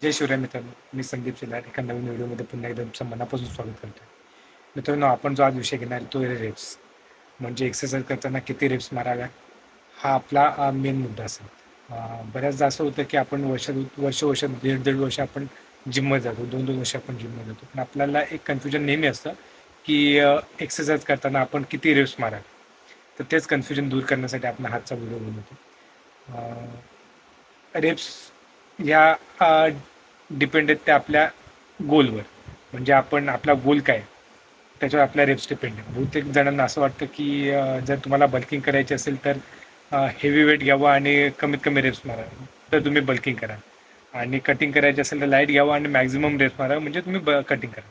जय शिवराय मित्रांनो, मी संदीप शेलार एका नवीन व्हिडिओमध्ये पुन्हा एकदा तुमचं मनापासून स्वागत करतो. मित्रांनो, आपण जो आज विषय घेणार तो आहे रेप्स. म्हणजे एक्सरसाइज करताना किती रेप्स माराव्या हा आपला मेन मुद्दा असेल. बऱ्याचदा असं होतं की आपण वर्ष दीड वर्ष आपण जिममध्ये जातो, 2-2 वर्ष आपण जिममध्ये जातो. पण आपल्याला एक कन्फ्युजन नेहमी असतं की एक्सरसाइज करताना आपण किती रेप्स मारावे. तर तेच कन्फ्युजन दूर करण्यासाठी आपण हातचा व्हिडिओ बनवतो. रेप्स ह्या डिपेंड आहेत त्या आपल्या गोलवर. म्हणजे आपण आपला गोल काय त्याच्यावर आपल्या रेप्स डिपेंड आहे. बहुतेक जणांना असं वाटतं की जर तुम्हाला बल्किंग करायची असेल तर हेवी वेट घ्यावं आणि कमीत कमी रेप्स मारा, तर तुम्ही बल्किंग करा. आणि कटिंग करायची असेल तर लाईट घ्यावं आणि मॅक्झिमम रेप्स मारा, म्हणजे तुम्ही कटिंग करा.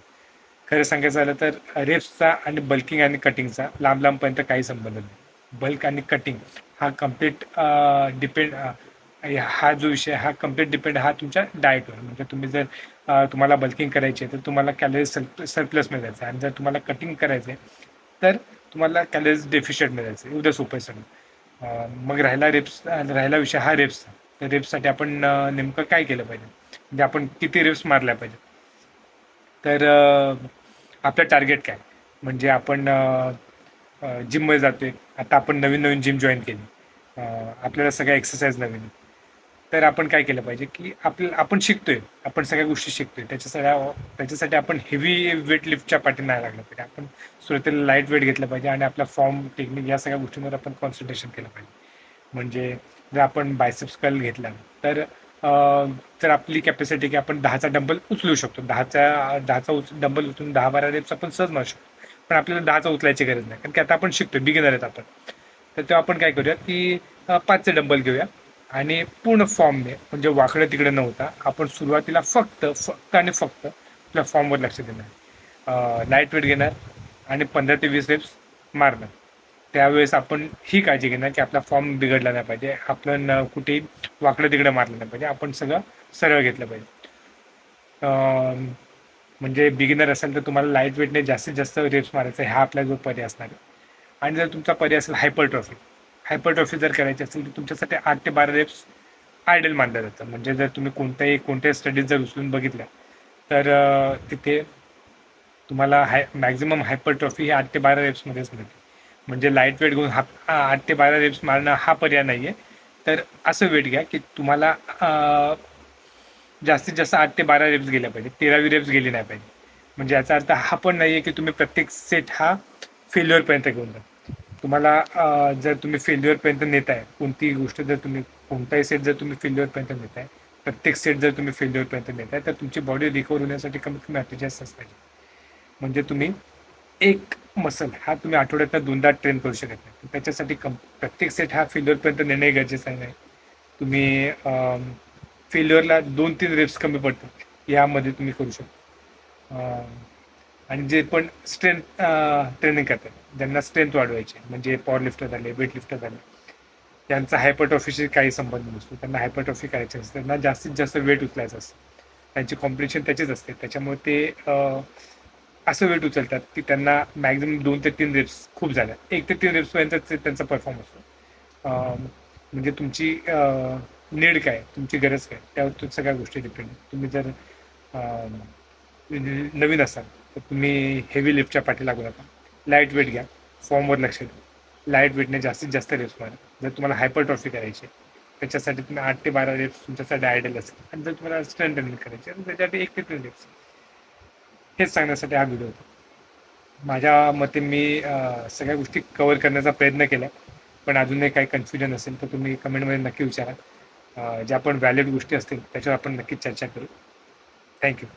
खरं सांगायचं झालं तर रेप्सचा आणि बल्किंग आणि कटिंगचा लांबपर्यंत काही संबंध नाही. बल्क आणि कटिंग हा कम्प्लीट डिपेंड हा जो विषय हा कम्प्लीट डिपेंड हा तुमच्या डाएटवर. म्हणजे तुम्ही जर तुम्हाला बल्किंग करायची आहे तर तुम्हाला कॅलरीज सरप्लस मिळायचं आहे, आणि जर तुम्हाला कटिंग करायचं आहे तर तुम्हाला कॅलरीज डेफिशियट मिळायचं आहे. एवढं सोपं आहे सगळं. मग राहिला विषय हा रेप्सचा. तर रेप्ससाठी आपण नेमकं काय केलं पाहिजे, म्हणजे आपण किती रेप्स मारल्या पाहिजे. तर आपलं टार्गेट काय, म्हणजे आपण जिममध्ये जातोय, आता आपण नवीन जिम जॉईन केली, आपल्याला सगळ्या एक्सरसाइज नवीन, तर आपण काय केलं पाहिजे की आपण शिकतोय, आपण सगळ्या गोष्टी शिकतोय, त्याच्यासाठी आपण हेवी वेट लिफ्टच्या पाठी नाही लागलं पाहिजे. आपण सुरुवातीला लाईट वेट घेतलं पाहिजे आणि आपला फॉर्म टेक्निक या सगळ्या गोष्टींवर आपण कॉन्सन्ट्रेशन केलं पाहिजे. म्हणजे जर आपण बायसेप्स कर्ल घेतला तर जर आपली कॅपॅसिटी की आपण 10चा डंबल उचलू शकतो, 10चा डंबल उचलून 10-12 रेप्स आपण सहज मारू शकतो. पण आपल्याला 10चा उचलायची गरज नाही, कारण की आता आपण शिकतोय, बिगिनर आहेत आपण. तर तेव्हा आपण काय करूया की 5चे डंबल घेऊया आणि पूर्ण फॉर्मने, म्हणजे वाकडं तिकडे न होता, आपण सुरुवातीला फक्त आपल्या फॉर्मवर लक्ष देणार, लाईट वेट घेणार आणि 15 ते 20 रेप्स मारणार. त्यावेळेस आपण ही काळजी घेणार की आपला फॉर्म बिघडला नाही पाहिजे, आपलं कुठेही वाकडं तिकडे मारलं नाही पाहिजे, आपण सगळं सरळ घेतलं पाहिजे. म्हणजे बिगिनर असेल तर तुम्हाला लाईट वेटने जास्तीत जास्त रेप्स मारायचा, हा आपला जो पर्याय असणार आहे. आणि जर तुमचा पर्याय असेल हायपरट्रॉफी जर करायची असेल तर तुमच्यासाठी 8 ते 12 रेप्स आयडल मानलं जातं. म्हणजे जर तुम्ही कोणत्याही स्टडीज जर उचलून बघितल्या तर तिथे तुम्हाला मॅक्झिमम हायपरट्रॉफी ही 8 ते 12 रेप्समध्येच मिळते. म्हणजे लाईट वेट घेऊन 8 ते 12 रेप्स मारणं हा पर्याय नाही आहे. तर असं वेट घ्या की तुम्हाला जास्तीत जास्त 8 ते 12 रेप्स गेल्या पाहिजे, 13वी रेप्स गेली नाही पाहिजे. म्हणजे याचा अर्थ हा पण नाही आहे की तुम्ही प्रत्येक सेट हा फेल्युअरपर्यंत घेऊन जा. तुम्हाला जर तुम्ही फेल्युअरपर्यंत नेताय, कोणतीही गोष्ट जर तुम्ही, कोणताही सेट जर तुम्ही फेल्युअरपर्यंत नेताय, प्रत्येक सेट जर तुम्ही फेल्युअरपर्यंत नेताय, तर तुमची बॉडी रिकवर होण्यासाठी कमीत कमी 48 तास पाहिजे. म्हणजे तुम्ही एक मसल हा तुम्ही आठवड्यातनं 2दा ट्रेन करू शकत नाही. त्याच्यासाठी प्रत्येक सेट हा फेल्युअरपर्यंत नेणे गरजेचं नाही. तुम्ही फेल्युअरला 2-3 रेप्स कमी पडतात यामध्ये तुम्ही करू शकता. आणि जे पण ट्रेनिंग करतात, ज्यांना स्ट्रेंथ वाढवायची, म्हणजे पॉवर लिफ्टर झाले, वेट लिफ्टर झाले, त्यांचा हायपरट्रॉफीशी काही संबंध नसतो. त्यांना हायपरट्रॉफी करायची असते, त्यांना जास्तीत जास्त वेट उचलायचं असतं, त्यांची कॉम्पिटिशन त्याचीच असते. त्याच्यामुळे ते असं वेट उचलतात की त्यांना मॅक्झिमम 2 ते 3 रेप्स खूप झाल्या, 1 ते 3 रेप्सपर्यंत त्यांचा परफॉर्म असतो. म्हणजे तुमची नीड काय, तुमची गरज काय, त्यावर सगळ्या गोष्टी डिपेंड. तुम्ही जर नवीन असाल तर तुम्ही हेवी लिफ्टच्या पाठी लागू नका, लाईट वेट घ्या, फॉर्मवर लक्ष द्या, लाईट वेटने जास्तीत जास्त रेप्स मारा. जर तुम्हाला हायपरट्रॉफी करायची त्याच्यासाठी तुम्ही 8 ते 12 रेप्स तुमच्यासाठी आयडल असेल, आणि जर तुम्हाला स्ट्रेंथ ट्रेनिंग करायची तर त्याच्यासाठी 1 ते 3 रेप्स. हेच सांगण्यासाठी हा व्हिडिओ होता. माझ्या मते मी सगळ्या गोष्टी कव्हर करण्याचा प्रयत्न केला, पण अजूनही काही कन्फ्युजन असेल तर तुम्ही कमेंटमध्ये नक्की विचारा. ज्या पण व्हॅलिड गोष्टी असतील त्याच्यावर आपण नक्कीच चर्चा करू. थँक्यू.